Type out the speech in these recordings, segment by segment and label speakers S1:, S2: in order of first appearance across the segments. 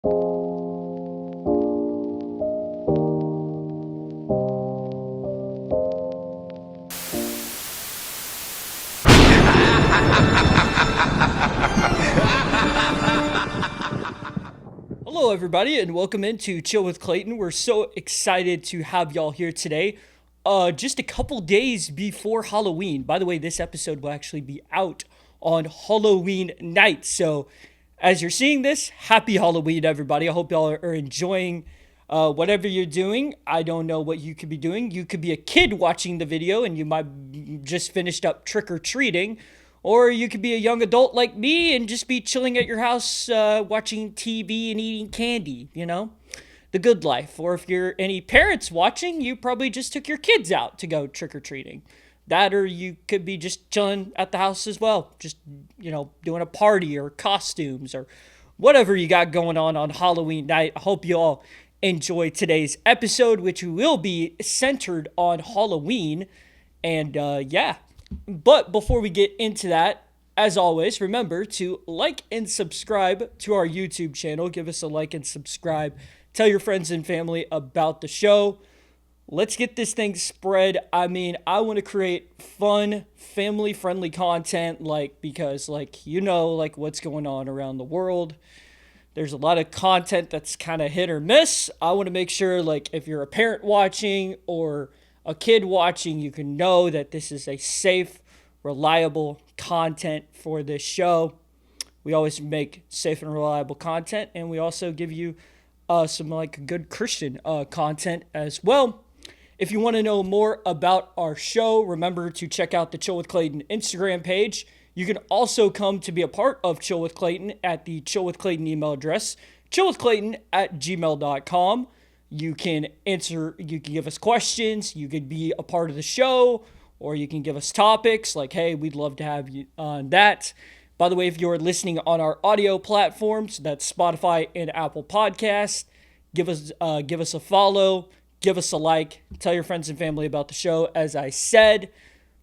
S1: Hello, everybody, and welcome into Chill with Clayton. We're so excited to have y'all here today. Just a couple days before Halloween. By the way, this episode will actually be out on Halloween night. So, as you're seeing this, happy Halloween, everybody. I hope y'all are enjoying whatever you're doing. I don't know what you could be doing. You could be a kid watching the video and you might just finished up trick or treating. Or you could be a young adult like me and just be chilling at your house watching TV and eating candy, the good life. Or if you're any parents watching, you probably just took your kids out to go trick or treating. That, or you could be just chilling at the house as well, just, doing a party or costumes or whatever you got going on Halloween night. I hope you all enjoy today's episode, which will be centered on Halloween. And yeah. But before we get into that, as always, remember to like and subscribe to our YouTube channel. Give us a like and subscribe. Tell your friends and family about the show. Let's get this thing spread. I mean, I want to create fun, family-friendly content, because what's going on around the world. There's a lot of content that's kind of hit or miss. I want to make sure, if you're a parent watching or a kid watching, you can know that this is a safe, reliable content for this show. We always make safe and reliable content, and we also give you some good Christian content as well. If you want to know more about our show, remember to check out the Chill with Clayton Instagram page. You can also come to be a part of Chill with Clayton at the Chill with Clayton email address, chillwithclayton@gmail.com. You can give us questions, you could be a part of the show, or you can give us topics like, hey, we'd love to have you on that. By the way, if you're listening on our audio platforms, that's Spotify and Apple Podcasts, give us a follow, give us a like, tell your friends and family about the show. As I said,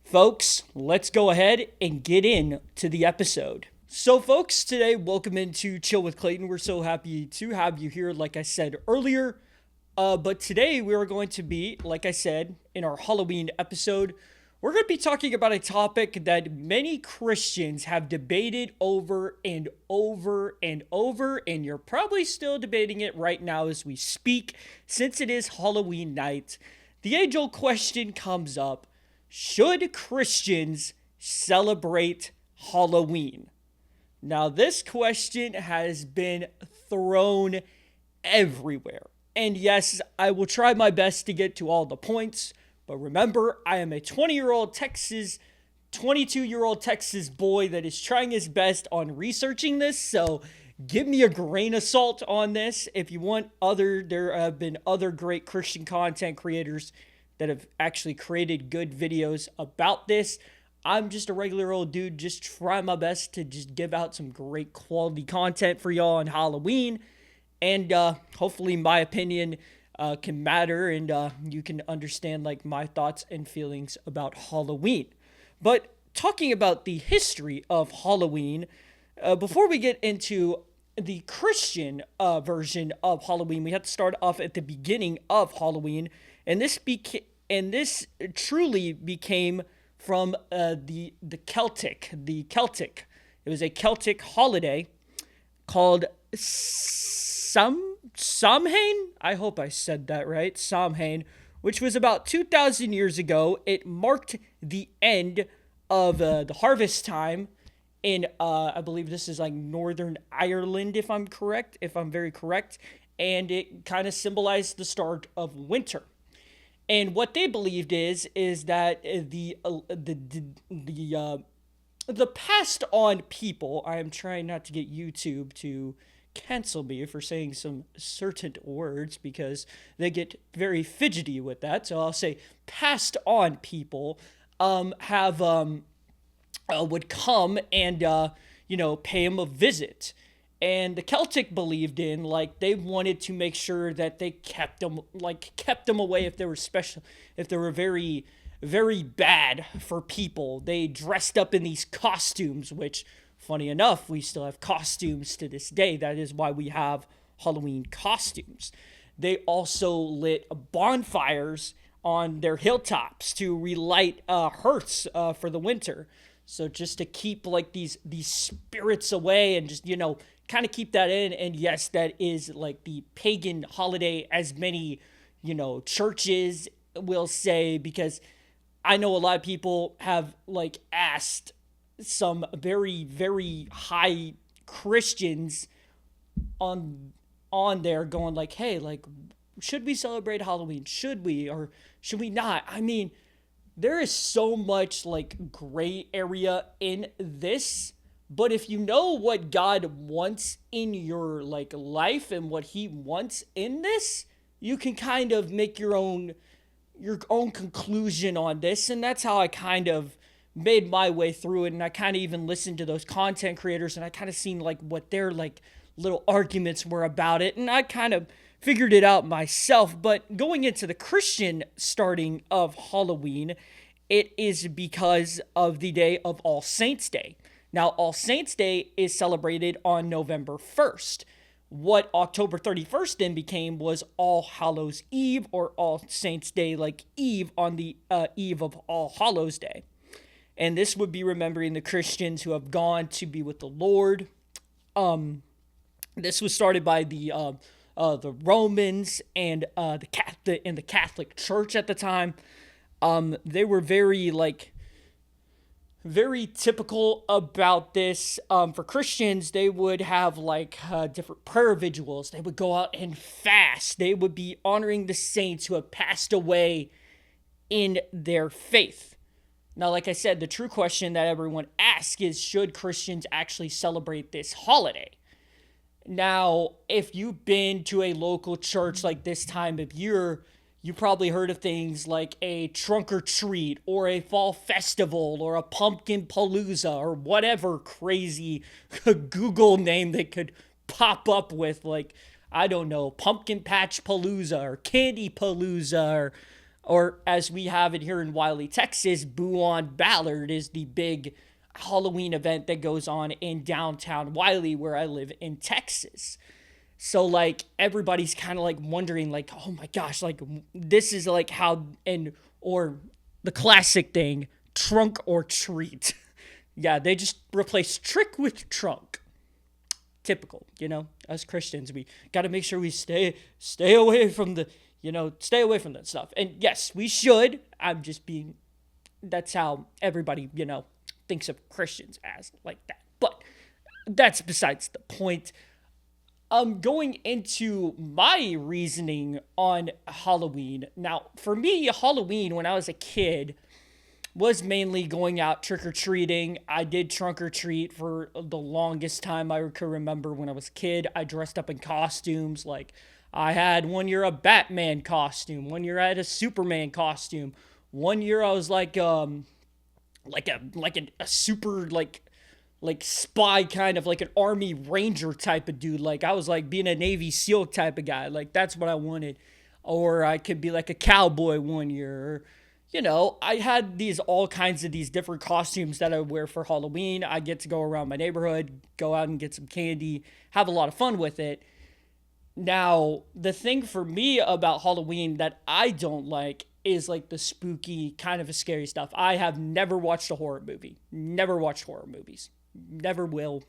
S1: folks, let's go ahead and get into the episode. So, folks, today, welcome into Chill with Clayton. We're so happy to have you here, like I said earlier. But today we are going to be, like I said, in our Halloween episode, we're going to be talking about a topic that many Christians have debated over and over and over, and you're probably still debating it right now as we speak, since it is Halloween night. The age-old question comes up: should Christians celebrate Halloween? Now, this question has been thrown everywhere. And yes, I will try my best to get to all the points, but remember, I am a 22-year-old Texas boy that is trying his best on researching this, so give me a grain of salt on this. If you want there have been other great Christian content creators that have actually created good videos about this. I'm just a regular old dude, just trying my best to just give out some great quality content for y'all on Halloween. And hopefully my opinion can matter and you can understand my thoughts and feelings about Halloween. But talking about the history of Halloween, before we get into the Christian version of Halloween, we have to start off at the beginning of Halloween. And this truly became from the Celtic. It was a Celtic holiday called Samhain? I hope I said that right. Samhain, which was about 2,000 years ago. It marked the end of the harvest time in, I believe this is Northern Ireland, if I'm very correct. And it kind of symbolized the start of winter. And what they believed is that the passed on people, I am trying not to get YouTube to cancel me for saying some certain words because they get very fidgety with that. So I'll say passed on people would come and pay him a visit. And the Celtic believed in they wanted to make sure that they kept them away if they were very, very bad for people. They dressed up in these costumes, which, funny enough, we still have costumes to this day. That is why we have Halloween costumes. They also lit bonfires on their hilltops to relight hearths for the winter. So just to keep like these spirits away and just kind of keep that in. And yes, that is like the pagan holiday, as many churches will say, because I know a lot of people have like asked some very, very high Christians on there going like, hey, like, should we celebrate Halloween? Should we or should we not? I mean, there is so much like gray area in this, but if you know what God wants in your like life and what he wants in this, you can kind of make your own conclusion on this. And that's how I kind of made my way through it. And I kind of even listened to those content creators and I kind of seen like what their like little arguments were about it. And I kind of figured it out myself. But going into the Christian starting of Halloween, it is because of the day of All Saints Day. Now, All Saints Day is celebrated on November 1st. What October 31st then became was All Hallows Eve, or All Saints Day, like Eve on the eve of All Hallows Day. And this would be remembering the Christians who have gone to be with the Lord. This was started by the Romans and the Catholic Church at the time. They were very typical about this. For Christians, they would have like different prayer vigils. They would go out and fast. They would be honoring the saints who have passed away in their faith. Now, like I said, the true question that everyone asks is, should Christians actually celebrate this holiday? Now, if you've been to a local church like this time of year, you probably heard of things like a trunk or treat or a fall festival or a pumpkin palooza or whatever crazy Google name they could pop up with, like, I don't know, pumpkin patch palooza or candy palooza, or as we have it here in Wiley, Texas, Boo on Ballard is the big Halloween event that goes on in downtown Wiley, where I live in Texas. So, like, everybody's kind of, like, wondering, like, oh, my gosh, like, this is, like, or the classic thing, trunk or treat. Yeah, they just replaced trick with trunk. Typical, us Christians, we got to make sure we stay away from stay away from that stuff. And, yes, we should. That's how everybody, thinks of Christians as like that. But that's besides the point. Going into my reasoning on Halloween. Now, for me, Halloween, when I was a kid, was mainly going out trick-or-treating. I did trunk or treat for the longest time I could remember when I was a kid. I dressed up in costumes. Like, I had one year a Batman costume. One year I had a Superman costume. One year I was like a super, like spy kind of, like an army ranger type of dude. Like, I was like being a Navy SEAL type of guy. Like, that's what I wanted. Or I could be like a cowboy one year. I had all kinds of these different costumes that I would wear for Halloween. I get to go around my neighborhood, go out and get some candy, have a lot of fun with it. Now, the thing for me about Halloween that I don't like is like the spooky, kind of a scary stuff. I have never watched a horror movie. Never watched horror movies. Never will.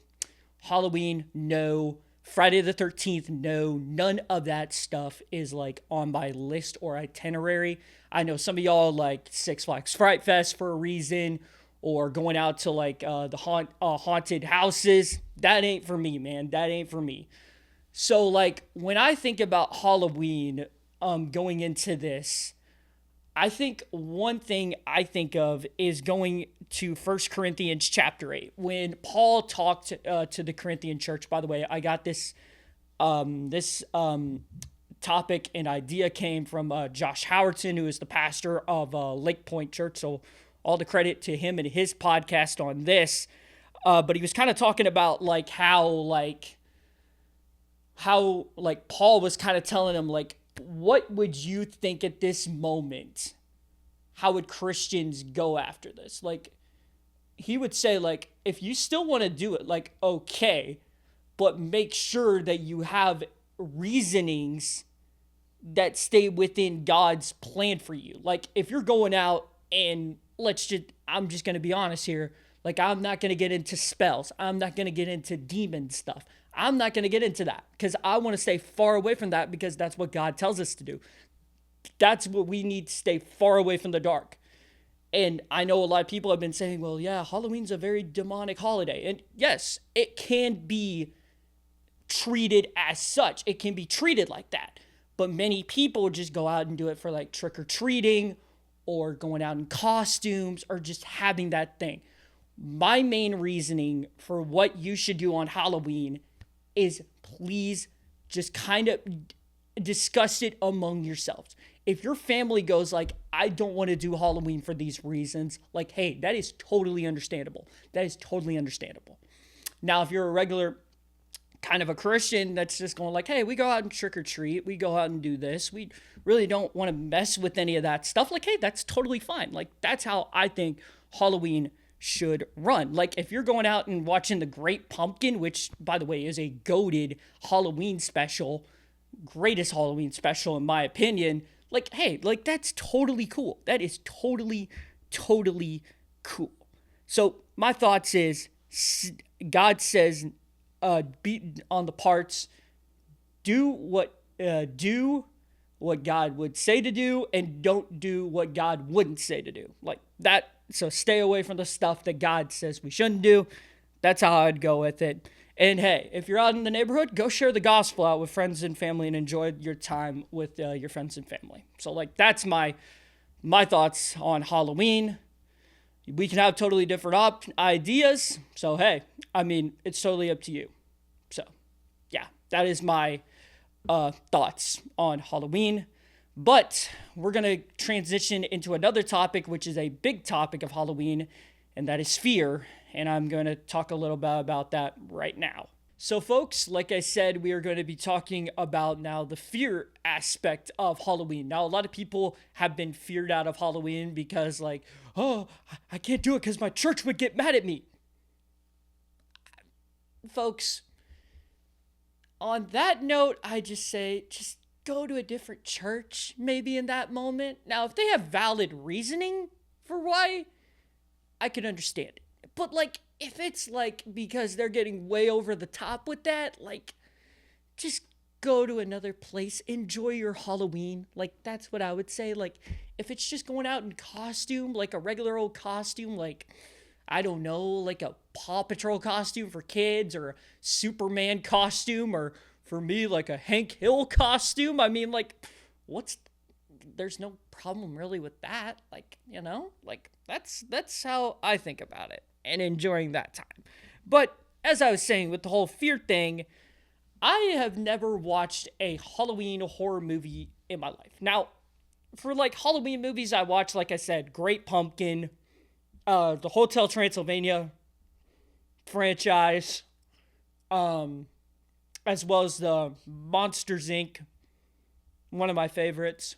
S1: Halloween, no. Friday the 13th, no. None of that stuff is like on my list or itinerary. I know some of y'all like Six Flags Fright Fest for a reason, or going out to like the haunted houses. That ain't for me, man. That ain't for me. So like when I think about Halloween, going into this, I think one thing I think of is going to 1 Corinthians chapter 8. When Paul talked to the Corinthian church, by the way, I got this topic and idea came from Josh Howardson, who is the pastor of Lake Point Church. So all the credit to him and his podcast on this. But he was kind of talking about like how Paul was kind of telling him like, what would you think at this moment? How would Christians go after this? Like, he would say, like, if you still want to do it, like, okay, but make sure that you have reasonings that stay within God's plan for you. Like if you're going out and I'm just going to be honest here. Like I'm not going to get into spells. I'm not going to get into demon stuff. I'm not going to get into that because I want to stay far away from that because that's what God tells us to do. That's what we need to stay far away from the dark. And I know a lot of people have been saying, well, yeah, Halloween's a very demonic holiday. And yes, it can be treated as such. It can be treated like that. But many people just go out and do it for like trick-or-treating or going out in costumes or just having that thing. My main reasoning for what you should do on Halloween is please just kind of discuss it among yourselves. If your family goes like, I don't want to do Halloween for these reasons, like, hey, that is totally understandable. That is totally understandable. Now, if you're a regular kind of a Christian that's just going like, hey, we go out and trick or treat, we go out and do this, we really don't want to mess with any of that stuff, like, hey, that's totally fine. Like, that's how I think Halloween should run. Like, if you're going out and watching The Great Pumpkin, which, by the way, is a goated Halloween special, greatest Halloween special in my opinion, like, hey, like, that's totally cool. That is totally, totally cool. So my thoughts is, God says, be on the parts, do what God would say to do, and don't do what God wouldn't say to do. Like that. So stay away from the stuff that God says we shouldn't do. That's how I'd go with it. And hey, if you're out in the neighborhood, go share the gospel out with friends and family and enjoy your time with your friends and family. So like that's my thoughts on Halloween. We can have totally different ideas. So hey, I mean, it's totally up to you. So yeah, that is my thoughts on Halloween. But we're going to transition into another topic, which is a big topic of Halloween, and that is fear. And I'm going to talk a little bit about that right now. So folks, like I said, we are going to be talking about now the fear aspect of Halloween. Now, a lot of people have been feared out of Halloween because like, oh, I can't do it because my church would get mad at me. Folks, on that note, I just say, just go to a different church maybe in that moment. Now, if they have valid reasoning for why, I can understand it. But like, if it's like because they're getting way over the top with that, like, just go to another place, enjoy your Halloween. Like, that's what I would say. Like, if it's just going out in costume, like a regular old costume, like, I don't know, like a Paw Patrol costume for kids or a Superman costume, or for me, like a Hank Hill costume. I mean, like, there's no problem really with that. Like, you know, like that's how I think about it and enjoying that time. But as I was saying with the whole fear thing, I have never watched a Halloween horror movie in my life. Now, for like Halloween movies, I watch, like I said, Great Pumpkin, the Hotel Transylvania franchise, as well as the Monsters Inc., one of my favorites.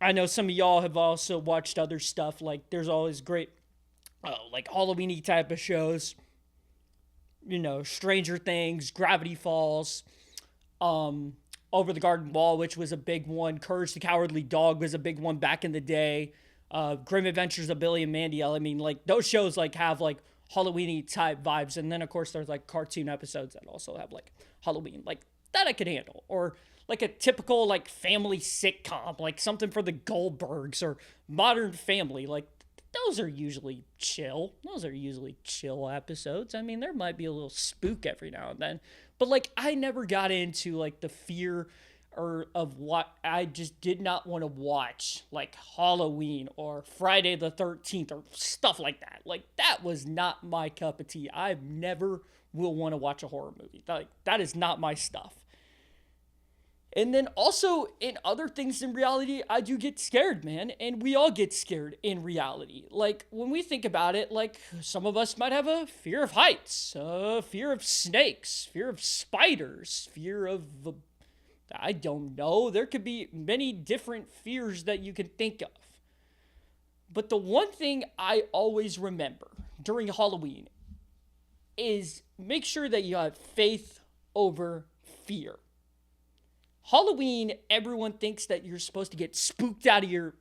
S1: I know some of y'all have also watched other stuff, like there's always great, like Halloween-y type of shows, you know, Stranger Things, Gravity Falls, Over the Garden Wall, which was a big one, Courage the Cowardly Dog was a big one back in the day, Grim Adventures of Billy and Mandy. I mean, like, those shows, like, have, like, Halloween-y type vibes, and then, of course, there's, like, cartoon episodes that also have, like, Halloween, like, that I could handle, or, like, a typical, like, family sitcom, like, something for the Goldbergs, or Modern Family, like, those are usually chill. Those are usually chill episodes. I mean, there might be a little spook every now and then, but, like, I never got into, like, the fear or of what I just did not want to watch, like Halloween or Friday the 13th or stuff like that. Like, that was not my cup of tea. I never will want to watch a horror movie. Like, that is not my stuff. And then also in other things in reality, I do get scared, man. And we all get scared in reality. Like, when we think about it, like, some of us might have a fear of heights, fear of snakes, fear of spiders, fear of, I don't know. There could be many different fears that you can think of. But the one thing I always remember during Halloween is make sure that you have faith over fear. Halloween, everyone thinks that you're supposed to get spooked out of your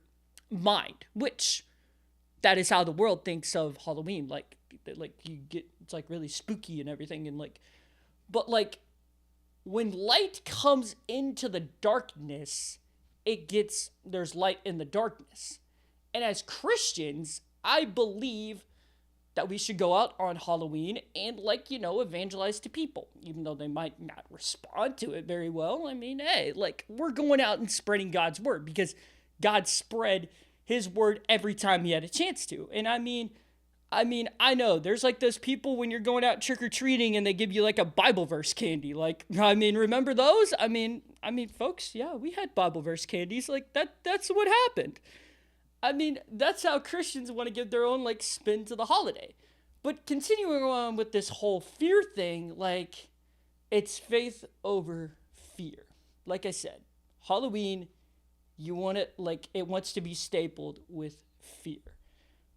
S1: mind, which that is how the world thinks of Halloween. Like you get, it's like really spooky and everything, and like, but like when light comes into the darkness, there's light in the darkness. And as Christians, I believe that we should go out on Halloween and, like, evangelize to people, even though they might not respond to it very well. I mean, hey, like, we're going out and spreading God's word because God spread his word every time he had a chance to. And I know there's like those people when you're going out trick-or-treating and they give you like a Bible verse candy. Like, remember those? Folks, yeah, we had Bible verse candies. Like that's what happened. That's how Christians want to give their own like spin to the holiday. But continuing on with this whole fear thing, like, it's faith over fear. Like I said, Halloween, you want it, like, it wants to be stapled with fear.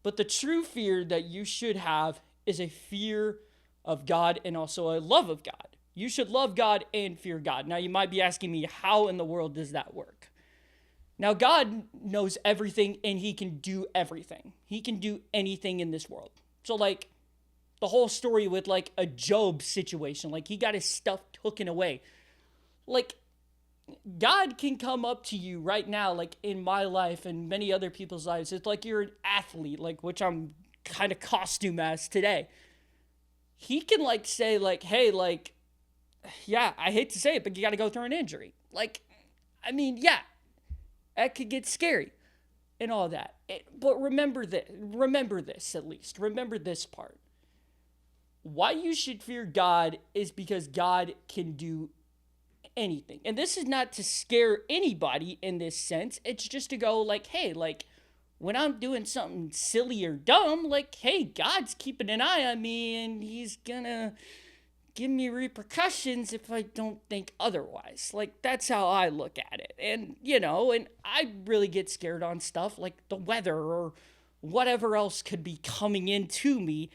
S1: But the true fear that you should have is a fear of God and also a love of God. You should love God and fear God. Now, you might be asking me, how in the world does that work? Now, God knows everything and he can do everything. He can do anything in this world. So, like, the whole story with, like, a Job situation, like, he got his stuff taken away. Like, God can come up to you right now, like, in my life and many other people's lives. It's like you're an athlete, like, which I'm kind of costume as today. He can, like, say, like, hey, like, yeah, I hate to say it, but you got to go through an injury. Like, yeah, that could get scary and all that. But remember this at least. Remember this part. Why you should fear God is because God can do anything. And this is not to scare anybody in this sense. It's just to go like, hey, like, when I'm doing something silly or dumb, like, hey, God's keeping an eye on me and he's gonna give me repercussions if I don't think otherwise. Like, that's how I look at it. And, and I really get scared on stuff like the weather or whatever else could be coming into me.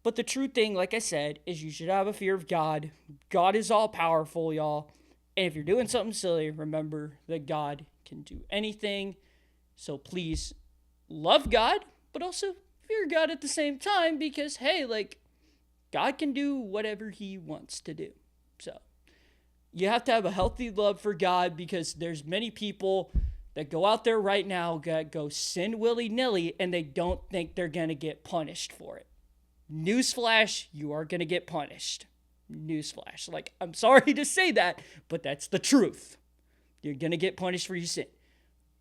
S1: But the true thing, like I said, is you should have a fear of God. God is all powerful, y'all. And if you're doing something silly, remember that God can do anything. So please love God, but also fear God at the same time because, hey, like, God can do whatever he wants to do. So you have to have a healthy love for God because there's many people that go out there right now that go sin willy-nilly and they don't think they're going to get punished for it. Newsflash, you are going to get punished. Newsflash. Like, I'm sorry to say that, but that's the truth. You're going to get punished for your sin.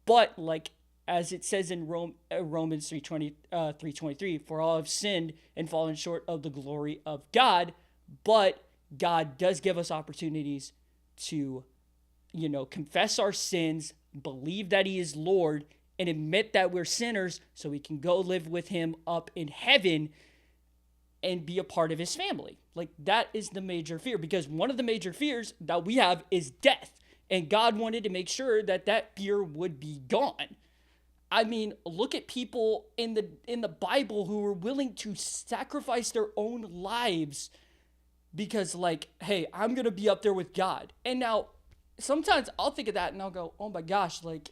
S1: But, like, as it says in Romans 3:23, for all have sinned and fallen short of the glory of God, but God does give us opportunities to, confess our sins, believe that he is Lord, and admit that we're sinners so we can go live with him up in heaven and be a part of his family. Like, that is the major fear, because one of the major fears that we have is death. And God wanted to make sure that that fear would be gone. Look at people in the Bible who were willing to sacrifice their own lives because, like, hey, I'm going to be up there with God. And now, sometimes I'll think of that and I'll go, oh my gosh, like,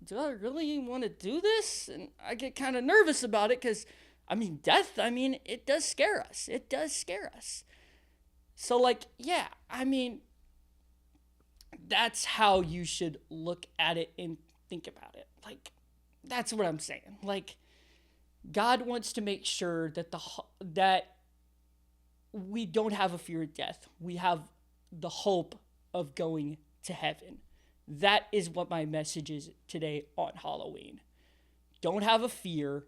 S1: do I really want to do this? And I get kind of nervous about it because, death, it does scare us. It does scare us. So, like, yeah, that's how you should look at it and think about it. Like, that's what I'm saying. Like, God wants to make sure that that we don't have a fear of death. We have the hope of going to heaven. That is what my message is today on Halloween. Don't have a fear,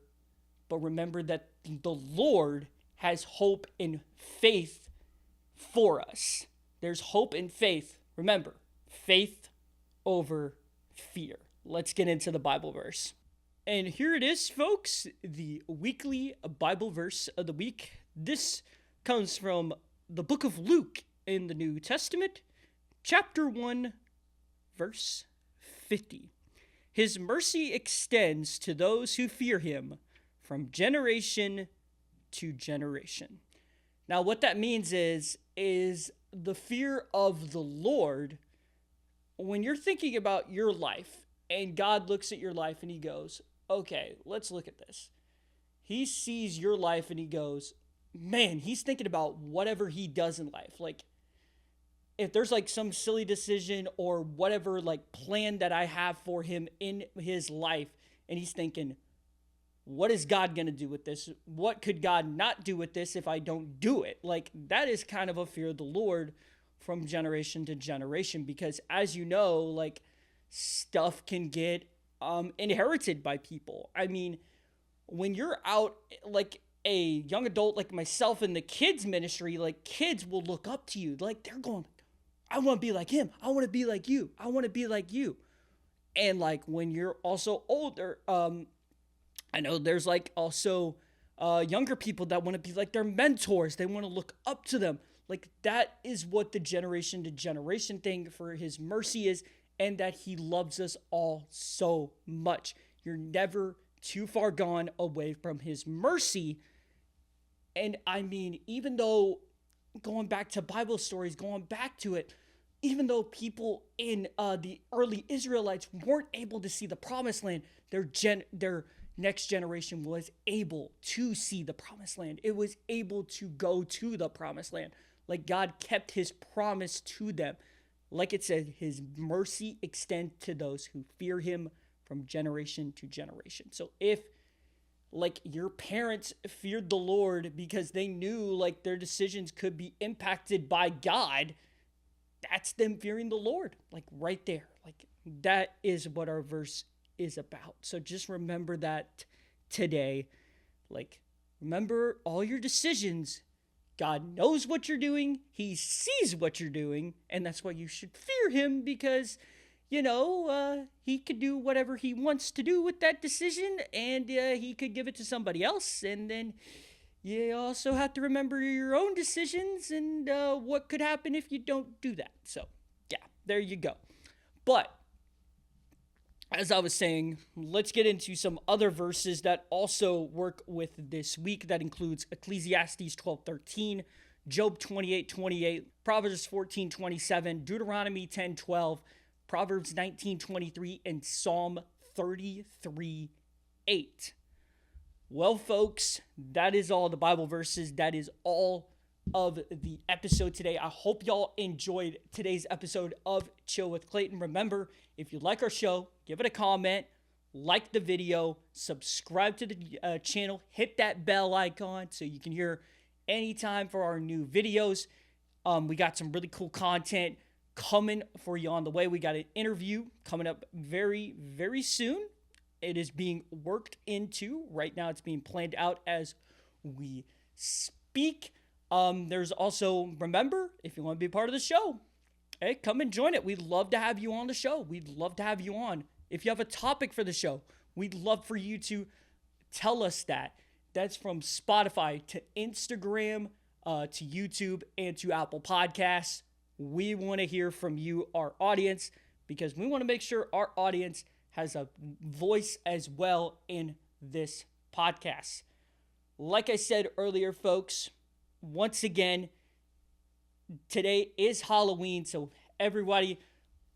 S1: but remember that the Lord has hope and faith for us. There's hope and faith. Remember, faith over fear. Let's get into the Bible verse. And here it is, folks, the weekly Bible verse of the week. This comes from the book of Luke in the New Testament, chapter 1, verse 50. His mercy extends to those who fear him from generation to generation. Now, what that means is the fear of the Lord when you're thinking about your life and God looks at your life and he goes, okay, let's look at this. He sees your life and he goes, man, he's thinking about whatever he does in life. Like, if there's like some silly decision or whatever like plan that I have for him in his life, and he's thinking, what is God going to do with this? What could God not do with this if I don't do it? Like, that is kind of a fear of the Lord from generation to generation, because as you know, like, stuff can get inherited by people. I mean, when you're out like a young adult like myself in the kids ministry, like, kids will look up to you. Like, they're going, I want to be like him. I want to be like you. I want to be like you. And like, when you're also older, I know there's like also younger people that want to be like their mentors. They want to look up to them. Like, that is what the generation to generation thing for his mercy is, and that he loves us all so much. You're never too far gone away from his mercy. And I mean, even though, going back to Bible stories, going back to it, even though people in the early Israelites weren't able to see the promised land, their next generation was able to see the promised land. It was able to go to the promised land. Like, God kept his promise to them. Like it said, his mercy extends to those who fear him from generation to generation. So if like your parents feared the Lord because they knew like their decisions could be impacted by God, that's them fearing the Lord, like right there. Like, that is what our verse is about. So just remember that today. Like, remember all your decisions. God knows what you're doing. He sees what you're doing. And that's why you should fear him, because, you know, he could do whatever he wants to do with that decision, and he could give it to somebody else. And then you also have to remember your own decisions and what could happen if you don't do that. So, yeah, there you go. But as I was saying, let's get into some other verses that also work with this week. That includes Ecclesiastes 12:13, Job 28:28, Proverbs 14:27, Deuteronomy 10:12, Proverbs 19:23, and Psalm 33:8. Well, folks, that is all the Bible verses. That is all of the episode today. I hope y'all enjoyed today's episode of Chill with Clayton. Remember, if you like our show, give it a comment, like the video, subscribe to the channel, hit that bell icon so you can hear anytime for our new videos. We got some really cool content coming for you on the way. We got an interview coming up very, very soon. It is being worked into. Right now, it's being planned out as we speak. There's also, remember, if you want to be a part of the show, hey, come and join it. We'd love to have you on the show. We'd love to have you on. If you have a topic for the show, we'd love for you to tell us that. That's from Spotify to Instagram, to YouTube, and to Apple Podcasts. We want to hear from you, our audience, because we want to make sure our audience has a voice as well in this podcast. Like I said earlier, folks, once again, today is Halloween, so everybody,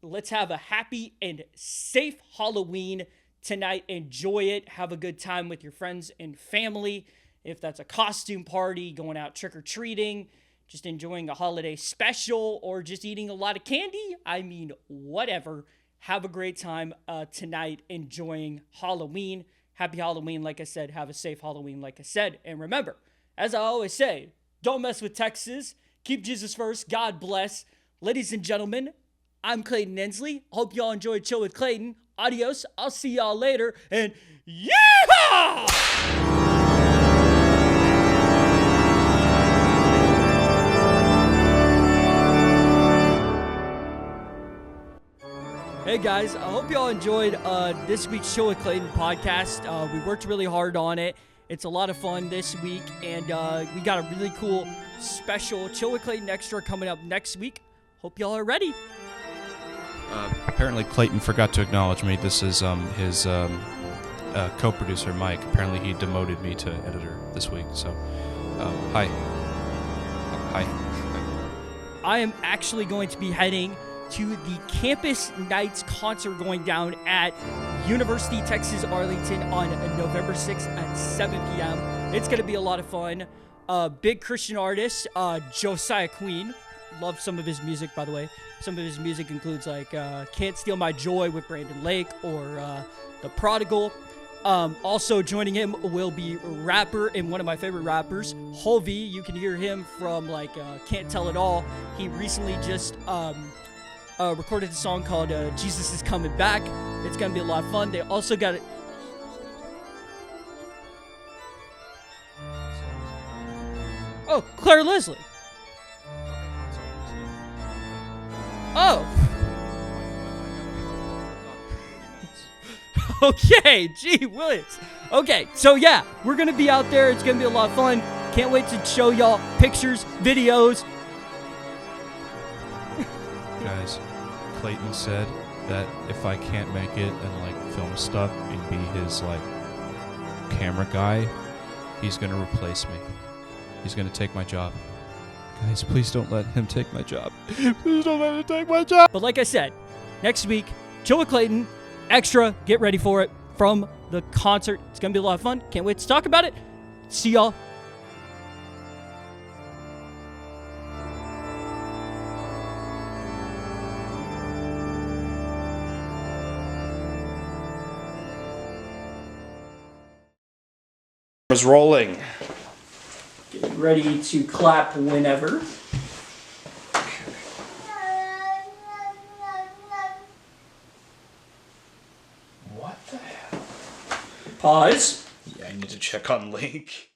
S1: let's have a happy and safe Halloween tonight. Enjoy it. Have a good time with your friends and family. If that's a costume party, going out trick-or-treating, just enjoying a holiday special, or just eating a lot of candy, I mean, whatever. Have a great time tonight enjoying Halloween. Happy Halloween, like I said. Have a safe Halloween, like I said. And remember, as I always say, don't mess with Texas. Keep Jesus first. God bless. Ladies and gentlemen, I'm Clayton Ensley. Hope y'all enjoyed Chill with Clayton. Adios. I'll see y'all later. And yeehaw! Hey guys, I hope y'all enjoyed this week's Chill with Clayton podcast. We worked really hard on it. It's a lot of fun this week, and we got a really cool special Chill with Clayton Extra coming up next week. Hope y'all are ready.
S2: Apparently Clayton forgot to acknowledge me. This is his co-producer, Mike. Apparently he demoted me to editor this week, so hi. Hi.
S1: I am actually going to be heading to the Campus Nights concert going down at University Texas Arlington on November 6th at 7 p.m. It's going to be a lot of fun. Big Christian artist, Josiah Queen. Love some of his music, by the way. Some of his music includes like Can't Steal My Joy with Brandon Lake or The Prodigal. Also joining him will be rapper and one of my favorite rappers, Hovey. You can hear him from like Can't Tell It All. He recently just recorded a song called Jesus Is Coming Back. It's going to be a lot of fun. They also got it. Oh, Claire Leslie. Oh. Okay, gee whiz. Okay, so yeah, we're going to be out there. It's going to be a lot of fun. Can't wait to show y'all pictures, videos.
S2: Guys, Clayton said that if I can't make it and like film stuff and be his like camera guy, he's going to replace me. He's going to take my job. Guys, please don't let him take my job. Please don't let him take my job.
S1: But like I said, next week, Chill With Clayton Extra. Get ready for it from the concert. It's going to be a lot of fun. Can't wait to talk about it. See y'all.
S3: Was rolling.
S1: Get ready to clap whenever.
S3: What the hell?
S1: Pause.
S3: Yeah, I need to check on Link.